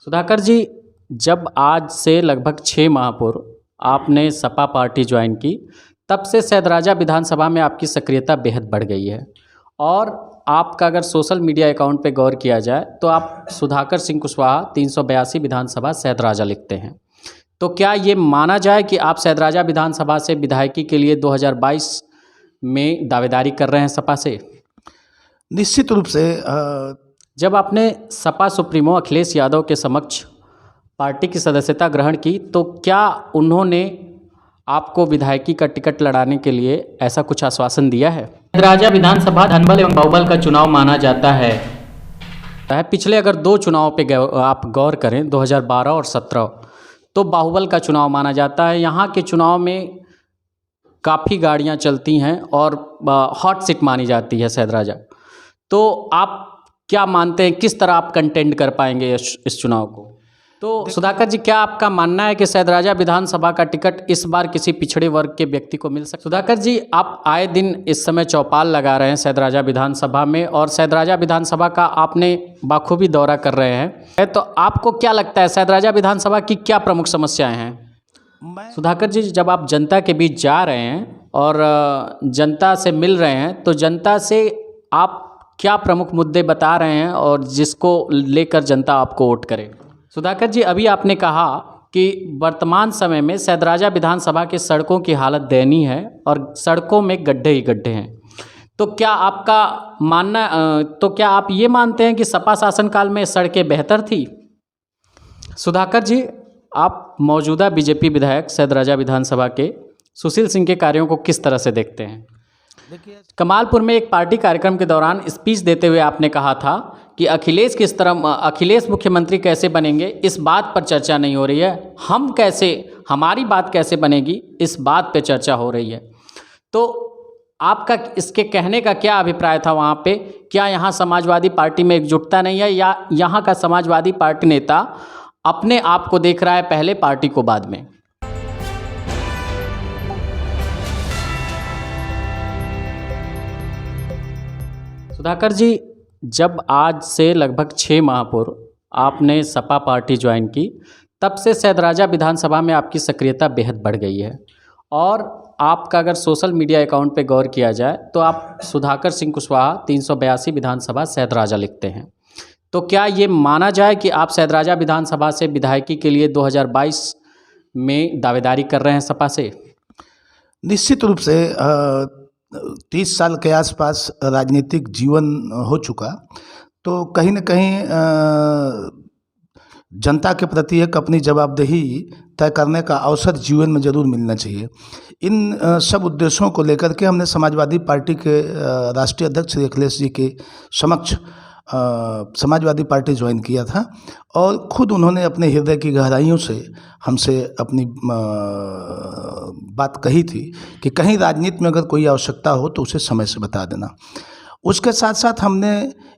सुधाकर जी, जब आज से लगभग 6 माह पूर्व आपने सपा पार्टी ज्वाइन की, तब से सैदराजा विधानसभा में आपकी सक्रियता बेहद बढ़ गई है। और आपका अगर सोशल मीडिया अकाउंट पे गौर किया जाए तो आप सुधाकर सिंह कुशवाहा 382 विधानसभा सैदराजा लिखते हैं। तो क्या ये माना जाए कि आप सैदराजा विधानसभा से विधायकी के लिए 2022 में दावेदारी कर रहे हैं सपा से? निश्चित रूप से जब आपने सपा सुप्रीमो अखिलेश यादव के समक्ष पार्टी की सदस्यता ग्रहण की तो क्या उन्होंने आपको विधायकी का टिकट लड़ाने के लिए ऐसा कुछ आश्वासन दिया है? सैदराजा विधानसभा धनबल एवं बाहुबल का चुनाव माना जाता है। पिछले अगर 2 चुनाव पे आप गौर करें 2012 और 17, तो बाहुबल का चुनाव माना जाता है। यहाँ के चुनाव में काफ़ी गाड़ियाँ चलती हैं और हॉट सीट मानी जाती है सैदराजा। तो आप क्या मानते हैं, किस तरह आप कंटेंड कर पाएंगे इस चुनाव को? तो सुधाकर जी, क्या आपका मानना है कि सैदराजा विधानसभा का टिकट इस बार किसी पिछड़े वर्ग के व्यक्ति को मिल सकता? सुधाकर जी, आप आए दिन इस समय चौपाल लगा रहे हैं सैदराजा विधानसभा में और सैदराजा विधानसभा का आपने बाखूबी दौरा कर रहे हैं, तो आपको क्या लगता है सैदराजा विधानसभा की क्या प्रमुख समस्याएं हैं? सुधाकर जी, जब आप जनता के बीच जा रहे हैं और जनता से मिल रहे हैं तो जनता से आप क्या प्रमुख मुद्दे बता रहे हैं और जिसको लेकर जनता आपको वोट करे? सुधाकर जी, अभी आपने कहा कि वर्तमान समय में सैदराजा विधानसभा के सड़कों की हालत दयनीय है और सड़कों में गड्ढे ही गड्ढे हैं। तो क्या आपका मानना तो क्या आप ये मानते हैं कि सपा शासनकाल में सड़कें बेहतर थी? सुधाकर जी, आप मौजूदा बीजेपी विधायक सैदराजा विधानसभा के सुशील सिंह के कार्यों को किस तरह से देखते हैं? कमालपुर में एक पार्टी कार्यक्रम के दौरान स्पीच देते हुए आपने कहा था कि अखिलेश मुख्यमंत्री कैसे बनेंगे इस बात पर चर्चा नहीं हो रही है, हमारी बात कैसे बनेगी इस बात पे चर्चा हो रही है। तो आपका इसके कहने का क्या अभिप्राय था वहाँ पे? क्या यहाँ समाजवादी पार्टी में एकजुटता नहीं है या यहाँ का समाजवादी पार्टी नेता अपने आप को देख रहा है पहले, पार्टी को बाद में? सुधाकर जी, जब आज से लगभग 6 माह पूर्व आपने सपा पार्टी ज्वाइन की, तब से सैदराजा विधानसभा में आपकी सक्रियता बेहद बढ़ गई है। और आपका अगर सोशल मीडिया अकाउंट पे गौर किया जाए तो आप सुधाकर सिंह कुशवाहा 382 विधानसभा सैदराजा लिखते हैं। तो क्या ये माना जाए कि आप सैदराजा विधानसभा से विधायकी के लिए 2022 में दावेदारी कर रहे हैं सपा से? निश्चित रूप से 30 साल के आसपास राजनीतिक जीवन हो चुका, तो कहीं न कहीं जनता के प्रति एक अपनी जवाबदेही तय करने का अवसर जीवन में ज़रूर मिलना चाहिए। इन सब उद्देश्यों को लेकर के हमने समाजवादी पार्टी के राष्ट्रीय अध्यक्ष श्री अखिलेश जी के समक्ष समाजवादी पार्टी ज्वाइन किया था और ख़ुद उन्होंने अपने हृदय की गहराइयों से हमसे अपनी बात कही थी कि कहीं राजनीति में अगर कोई आवश्यकता हो तो उसे समय से बता देना। उसके साथ साथ हमने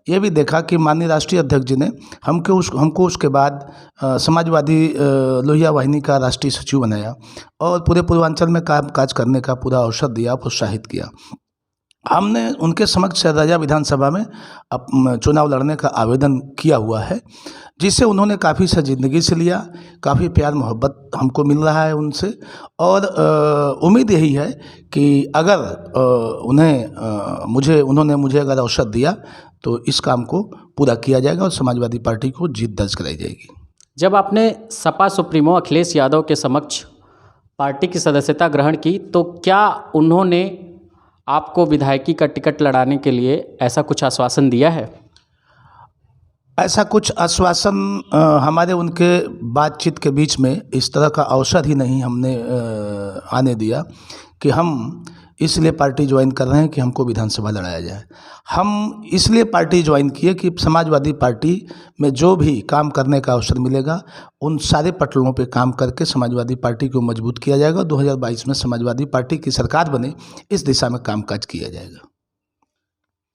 ये भी देखा कि माननीय राष्ट्रीय अध्यक्ष जी ने हमको उसके बाद समाजवादी लोहिया वाहिनी का राष्ट्रीय सचिव बनाया और पूरे पूर्वांचल में काम काज करने का पूरा अवसर दिया, प्रोत्साहित किया। हमने उनके समक्ष सैदराजा विधानसभा में चुनाव लड़ने का आवेदन किया हुआ है, जिससे उन्होंने काफ़ी ज़िंदगी से लिया, काफ़ी प्यार मोहब्बत हमको मिल रहा है उनसे। और उम्मीद यही है कि अगर उन्होंने मुझे अगर अवसर दिया तो इस काम को पूरा किया जाएगा और समाजवादी पार्टी को जीत दर्ज कराई जाएगी। जब आपने सपा सुप्रीमो अखिलेश यादव के समक्ष पार्टी की सदस्यता ग्रहण की तो क्या उन्होंने आपको विधायकी का टिकट लड़ाने के लिए ऐसा कुछ आश्वासन दिया है? ऐसा कुछ आश्वासन हमारे उनके बातचीत के बीच में इस तरह का अवसर ही नहीं हमने आने दिया कि हम इसलिए पार्टी ज्वाइन कर रहे हैं कि हमको विधानसभा लड़ाया जाए। हम इसलिए पार्टी ज्वाइन किए कि समाजवादी पार्टी में जो भी काम करने का अवसर मिलेगा उन सारे पटलों पे काम करके समाजवादी पार्टी को मजबूत किया जाएगा। 2022 में समाजवादी पार्टी की सरकार बने, इस दिशा में कामकाज किया जाएगा।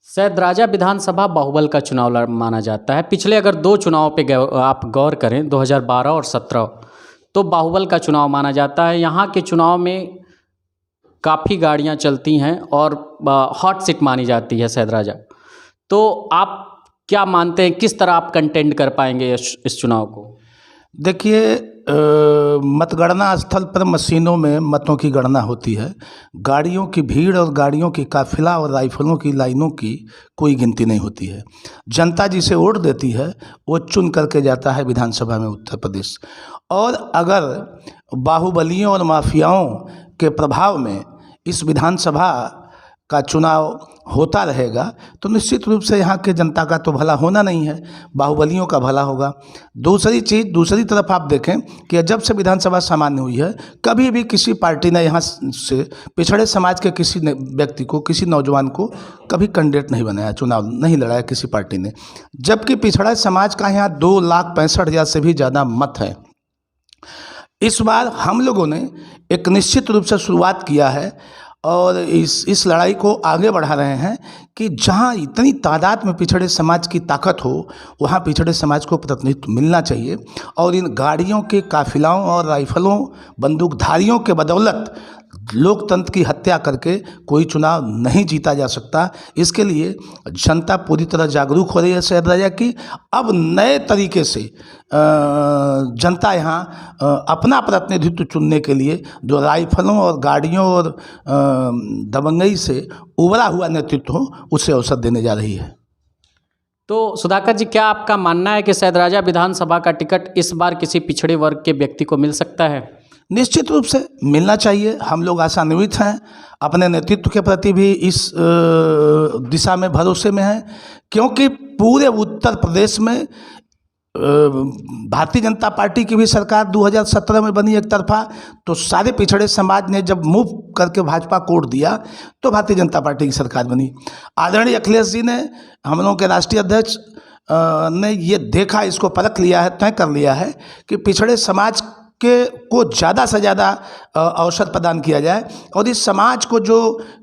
सैदराजा विधानसभा बाहुबल का चुनाव माना जाता है। पिछले अगर 2 चुनाव पे आप गौर करें 2012 और 17, तो बाहुबल का चुनाव माना जाता है। यहाँ के चुनाव में काफ़ी गाड़ियाँ चलती हैं और हॉट सीट मानी जाती है सैदराजा। तो आप क्या मानते हैं, किस तरह आप कंटेंड कर पाएंगे इस चुनाव को? देखिए, मतगणना स्थल पर मशीनों में मतों की गणना होती है। गाड़ियों की भीड़ और गाड़ियों की काफिला और राइफलों की लाइनों की कोई गिनती नहीं होती है। जनता जिसे वोट देती है वो चुन करके जाता है विधानसभा में उत्तर प्रदेश। और अगर बाहुबलियों और माफियाओं के प्रभाव में इस विधानसभा का चुनाव होता रहेगा तो निश्चित रूप से यहाँ के जनता का तो भला होना नहीं है, बाहुबलियों का भला होगा। दूसरी चीज़, दूसरी तरफ आप देखें कि जब से विधानसभा सामान्य हुई है, कभी भी किसी पार्टी ने यहाँ से पिछड़े समाज के किसी व्यक्ति को, किसी नौजवान को कभी कैंडिडेट नहीं बनाया, चुनाव नहीं लड़ाया किसी पार्टी ने। जबकि पिछड़ा समाज का यहाँ 2,65,000 से भी ज़्यादा मत है। इस बार हम लोगों ने एक निश्चित रूप से शुरुआत किया है और इस लड़ाई को आगे बढ़ा रहे हैं कि जहां इतनी तादाद में पिछड़े समाज की ताकत हो वहां पिछड़े समाज को प्रतिनिधित्व मिलना चाहिए। और इन गाड़ियों के काफिलाओं और राइफलों, बंदूकधारियों के बदौलत लोकतंत्र की हत्या करके कोई चुनाव नहीं जीता जा सकता। इसके लिए जनता पूरी तरह जागरूक हो रही है सैयद राजा की। अब नए तरीके से जनता यहाँ अपना प्रतिनिधित्व चुनने के लिए जो राइफलों और गाड़ियों और दबंगई से उभरा हुआ नेतृत्व हो उसे अवसर देने जा रही है। तो सुधाकर जी, क्या आपका मानना है कि सैयद राजा विधानसभा का टिकट इस बार किसी पिछड़े वर्ग के व्यक्ति को मिल सकता है? निश्चित रूप से मिलना चाहिए। हम लोग आशान्वित हैं, अपने नेतृत्व के प्रति भी इस दिशा में भरोसे में हैं, क्योंकि पूरे उत्तर प्रदेश में भारतीय जनता पार्टी की भी सरकार 2017 में बनी एक तरफा, तो सारे पिछड़े समाज ने जब मूव करके भाजपा को वोट दिया तो भारतीय जनता पार्टी की सरकार बनी। आदरणीय अखिलेश जी ने, हम लोगों के राष्ट्रीय अध्यक्ष ने ये देखा, इसको परख लिया है, तय कर लिया है कि पिछड़े समाज को ज़्यादा से ज़्यादा अवसर प्रदान किया जाए और इस समाज को जो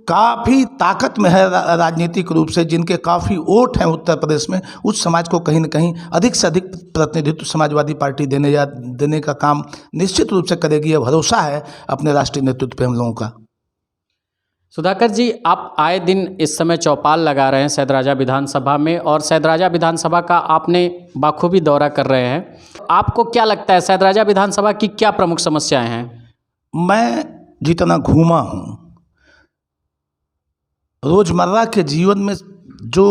काफ़ी ताकत में है राजनीतिक रूप से, जिनके काफ़ी वोट हैं उत्तर प्रदेश में, उस समाज को कहीं न कहीं अधिक से अधिक प्रतिनिधित्व समाजवादी पार्टी देने का काम निश्चित रूप से करेगी। यह भरोसा है अपने राष्ट्रीय नेतृत्व पे हम लोगों का। सुधाकर जी, आप आए दिन इस समय चौपाल लगा रहे हैं सैयद राजा विधानसभा में और सैयद राजा विधानसभा का आपने बाखूबी दौरा कर रहे हैं। आपको क्या लगता है सैयद राजा विधानसभा की क्या प्रमुख समस्याएं हैं? मैं जितना घूमा हूँ, रोजमर्रा के जीवन में जो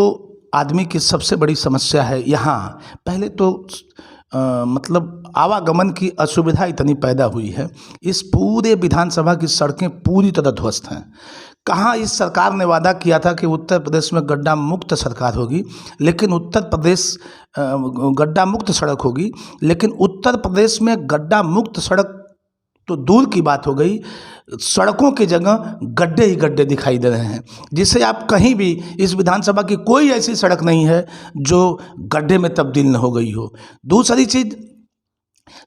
आदमी की सबसे बड़ी समस्या है यहाँ, पहले तो मतलब आवागमन की असुविधा इतनी पैदा हुई है। इस पूरे विधानसभा की सड़कें पूरी तरह ध्वस्त हैं। कहाँ इस सरकार ने वादा किया था कि उत्तर प्रदेश में गड्ढा मुक्त सरकार होगी, लेकिन उत्तर प्रदेश गड्ढा मुक्त सड़क होगी, लेकिन उत्तर प्रदेश में गड्ढा मुक्त सड़क तो दूर की बात हो गई, सड़कों की जगह गड्ढे ही गड्ढे दिखाई दे रहे हैं, जिससे आप कहीं भी इस विधानसभा की कोई ऐसी सड़क नहीं है जो गड्ढे में तब्दील न हो गई हो। दूसरी चीज़,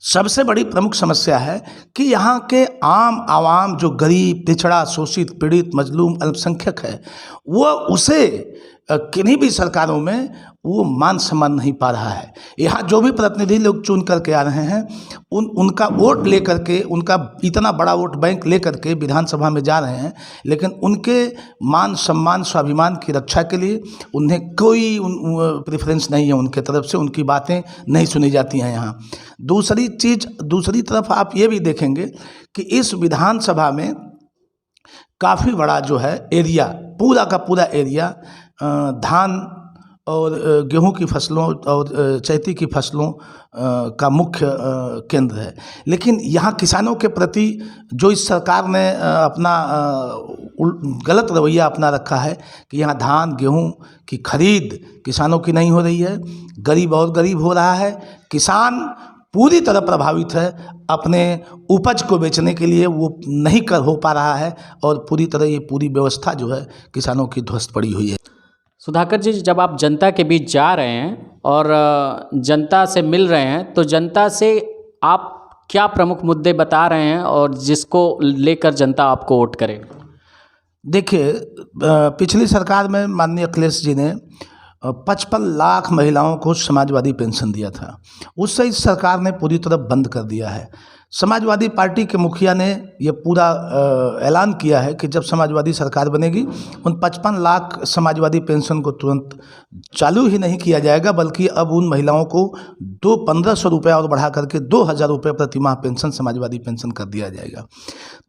सबसे बड़ी प्रमुख समस्या है कि यहाँ के आम आवाम जो गरीब, पिछड़ा, शोषित, पीड़ित, मजलूम, अल्पसंख्यक है, वो उसे किन्हीं भी सरकारों में वो मान सम्मान नहीं पा रहा है। यहाँ जो भी प्रतिनिधि लोग चुन करके आ रहे हैं, उनका वोट ले करके, उनका इतना बड़ा वोट बैंक ले करके विधानसभा में जा रहे हैं, लेकिन उनके मान सम्मान, स्वाभिमान की रक्षा के लिए उन्हें कोई प्रेफरेंस नहीं है उनके तरफ से, उनकी बातें नहीं सुनी जाती हैं यहाँ। दूसरी चीज़, दूसरी तरफ आप ये भी देखेंगे कि इस विधानसभा में काफ़ी बड़ा जो है एरिया, पूरा का पूरा एरिया धान और गेहूं की फसलों और चैती की फसलों का मुख्य केंद्र है। लेकिन यहाँ किसानों के प्रति जो इस सरकार ने अपना गलत रवैया अपना रखा है कि यहाँ धान गेहूं की खरीद किसानों की नहीं हो रही है, गरीब और गरीब हो रहा है। किसान पूरी तरह प्रभावित है, अपने उपज को बेचने के लिए वो नहीं हो पा रहा है और पूरी तरह ये पूरी व्यवस्था जो है किसानों की ध्वस्त पड़ी हुई है। सुधाकर जी, जब आप जनता के बीच जा रहे हैं और जनता से मिल रहे हैं, तो जनता से आप क्या प्रमुख मुद्दे बता रहे हैं और जिसको लेकर जनता आपको वोट करे? देखिए, पिछली सरकार में माननीय अखिलेश जी ने 55 लाख महिलाओं को समाजवादी पेंशन दिया था, उससे इस सरकार ने पूरी तरह बंद कर दिया है। समाजवादी पार्टी के मुखिया ने ये पूरा ऐलान किया है कि जब समाजवादी सरकार बनेगी उन 55 लाख समाजवादी पेंशन को तुरंत चालू ही नहीं किया जाएगा, बल्कि अब उन महिलाओं को 1500 रुपये और बढ़ा करके 2000 रुपये प्रति माह पेंशन, समाजवादी पेंशन कर दिया जाएगा।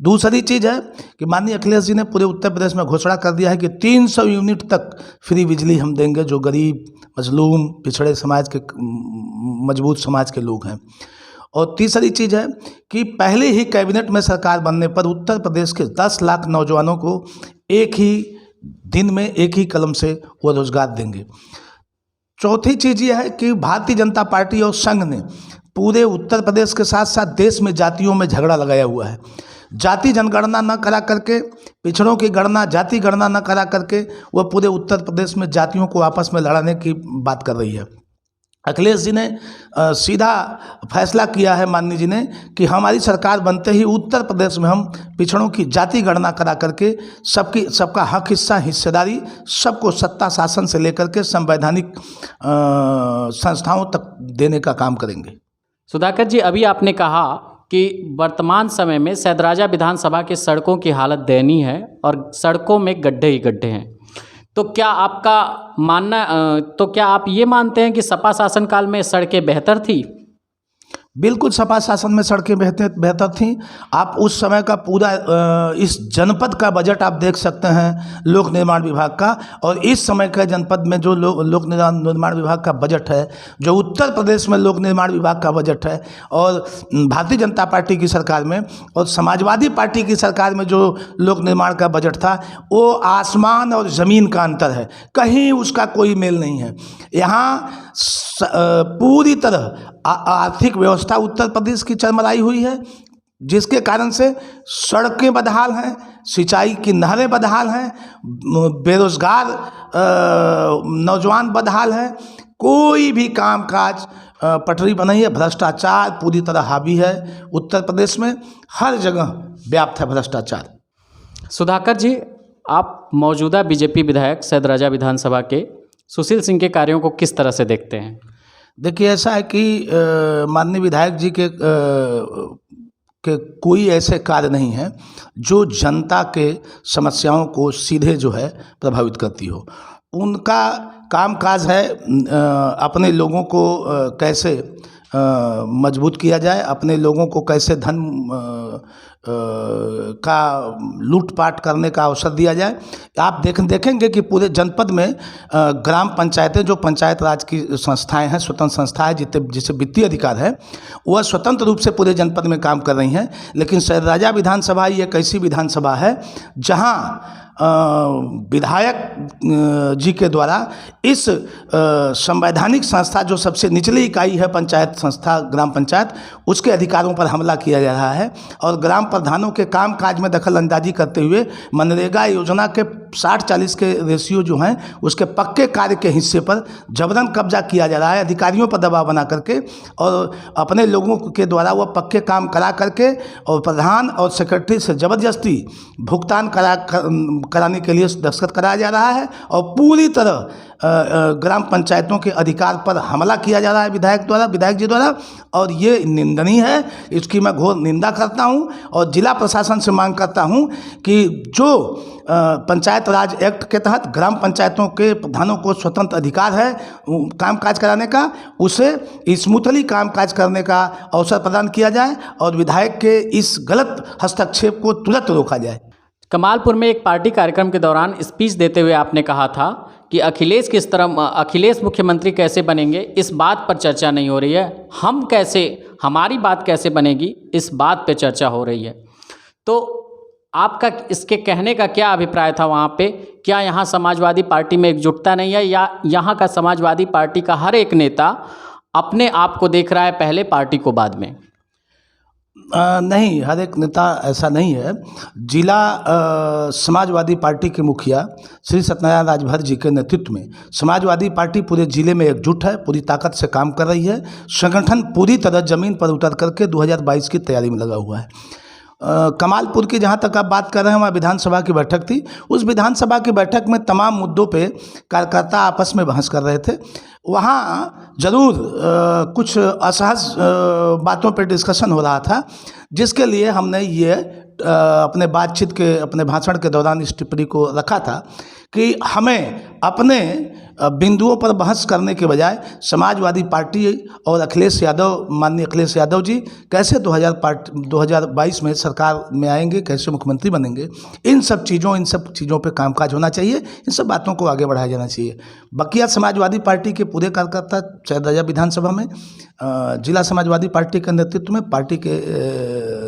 दूसरी चीज़ है कि माननीय अखिलेश जी ने पूरे उत्तर प्रदेश में घोषणा कर दिया है कि 300 यूनिट तक फ्री बिजली हम देंगे जो गरीब, मजलूम, पिछड़े समाज के, मजबूत समाज के लोग हैं। और तीसरी चीज़ है कि पहले ही कैबिनेट में सरकार बनने पर उत्तर प्रदेश के 10 लाख नौजवानों को एक ही दिन में एक ही कलम से वो रोजगार देंगे। चौथी चीज़ ये है कि भारतीय जनता पार्टी और संघ ने पूरे उत्तर प्रदेश के साथ साथ देश में जातियों में झगड़ा लगाया हुआ है। जाति जनगणना न करा करके, पिछड़ों की गणना, जाति गणना न करा करके वह पूरे उत्तर प्रदेश में जातियों को आपस में लड़ाने की बात कर रही है। अखिलेश जी ने सीधा फैसला किया है माननीय जी ने कि हमारी सरकार बनते ही उत्तर प्रदेश में हम पिछड़ों की जाति गणना करा करके सबका हक, हिस्सा, हिस्सेदारी, सबको सत्ता शासन से लेकर के संवैधानिक संस्थाओं तक देने का काम करेंगे। सुधाकर जी, अभी आपने कहा कि वर्तमान समय में सैदराजा विधानसभा के सड़कों की हालत दयनीय है और सड़कों में गड्ढे ही गड्ढे हैं। तो क्या आप ये मानते हैं कि सपा शासनकाल में सड़कें बेहतर थी? बिल्कुल सपा शासन में सड़कें बेहतर थीं। आप उस समय का पूरा इस जनपद का बजट आप देख सकते हैं लोक निर्माण विभाग का, और इस समय का जनपद में जो लोक निर्माण विभाग का बजट है, जो उत्तर प्रदेश में लोक निर्माण विभाग का बजट है, और भारतीय जनता पार्टी की सरकार में और समाजवादी पार्टी की सरकार में जो लोक निर्माण का बजट था, वो आसमान और ज़मीन का अंतर है। कहीं उसका कोई मेल नहीं है। यहाँ पूरी तरह आर्थिक व्यवस्था उत्तर प्रदेश की चरमराई हुई है, जिसके कारण से सड़कें बदहाल हैं, सिंचाई की नहरें बदहाल हैं, बेरोजगार नौजवान बदहाल हैं, कोई भी कामकाज पटरी पर नहीं है। भ्रष्टाचार पूरी तरह हावी है उत्तर प्रदेश में, हर जगह व्याप्त है भ्रष्टाचार। सुधाकर जी, आप मौजूदा बीजेपी विधायक सैदराजा विधानसभा के सुशील सिंह के कार्यों को किस तरह से देखते हैं? देखिए, ऐसा है कि माननीय विधायक जी के कोई ऐसे कार्य नहीं हैं जो जनता के समस्याओं को सीधे जो है प्रभावित करती हो। उनका कामकाज है अपने लोगों को कैसे मजबूत किया जाए, अपने लोगों को कैसे धन का लूटपाट करने का अवसर दिया जाए। आप देखेंगे कि पूरे जनपद में ग्राम पंचायतें, जो पंचायत राज की संस्थाएं हैं, स्वतंत्र संस्थाएं जिसे वित्तीय अधिकार है, वह स्वतंत्र रूप से पूरे जनपद में काम कर रही हैं। लेकिन सैदराजा विधानसभा ये एक ऐसी विधानसभा है जहां विधायक जी के द्वारा इस संवैधानिक संस्था, जो सबसे निचली इकाई है पंचायत संस्था, ग्राम पंचायत, उसके अधिकारों पर हमला किया जा रहा है और ग्राम प्रधानों के कामकाज में दखल अंदाजी करते हुए मनरेगा योजना के 60-40 के रेशियो जो हैं उसके पक्के कार्य के हिस्से पर जबरन कब्जा किया जा रहा है, अधिकारियों पर दबाव बना करके, और अपने लोगों के द्वारा वह पक्के काम करा करके और प्रधान और सेक्रेटरी से ज़बरदस्ती भुगतान कराने के लिए दस्तखत कराया जा रहा है और पूरी तरह ग्राम पंचायतों के अधिकार पर हमला किया जा रहा है विधायक जी द्वारा, और ये निंदनीय है। इसकी मैं घोर निंदा करता हूं और जिला प्रशासन से मांग करता हूं कि जो पंचायत राज एक्ट के तहत ग्राम पंचायतों के प्रधानों को स्वतंत्र अधिकार है कामकाज कराने का, उसे स्मूथली कामकाज करने का अवसर प्रदान किया जाए और विधायक के इस गलत हस्तक्षेप को तुरंत रोका जाए। कमालपुर में एक पार्टी कार्यक्रम के दौरान स्पीच देते हुए आपने कहा था कि अखिलेश मुख्यमंत्री कैसे बनेंगे इस बात पर चर्चा नहीं हो रही है, हमारी बात कैसे बनेगी इस बात पे चर्चा हो रही है। तो आपका इसके कहने का क्या अभिप्राय था वहाँ पे? क्या यहाँ समाजवादी पार्टी में एकजुटता नहीं है, या यहाँ का समाजवादी पार्टी का हर एक नेता अपने आप को देख रहा है पहले, पार्टी को बाद में? नहीं, हर एक नेता ऐसा नहीं है। जिला समाजवादी पार्टी के मुखिया श्री सत्यनारायण राजभर जी के नेतृत्व में समाजवादी पार्टी पूरे जिले में एकजुट है, पूरी ताकत से काम कर रही है। संगठन पूरी तरह जमीन पर उतर करके 2022 की तैयारी में लगा हुआ है। कमालपुर की जहाँ तक आप बात कर रहे हैं, वहाँ विधानसभा की बैठक थी। उस विधानसभा की बैठक में तमाम मुद्दों पे कार्यकर्ता आपस में बहस कर रहे थे। वहाँ जरूर कुछ असहज बातों पे डिस्कशन हो रहा था, जिसके लिए हमने ये अपने बातचीत के अपने भाषण के दौरान इस टिप्पणी को रखा था कि हमें अपने बिंदुओं पर बहस करने के बजाय समाजवादी पार्टी और अखिलेश यादव, माननीय अखिलेश यादव जी कैसे 2022 में सरकार में आएंगे, कैसे मुख्यमंत्री बनेंगे, इन सब चीज़ों पे कामकाज होना चाहिए, इन सब बातों को आगे बढ़ाया जाना चाहिए। बकिया समाजवादी पार्टी के पूरे कार्यकर्ता चैदराजा विधानसभा में जिला समाजवादी पार्टी के नेतृत्व में पार्टी के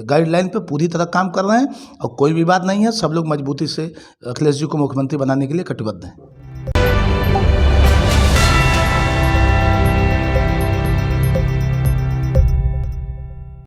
गाइडलाइन पे पूरी तरह काम कर रहे हैं और कोई विवाद नहीं है। सब लोग मजबूती से अखिलेश जी को मुख्यमंत्री बनाने के लिए कटिबद्ध हैं।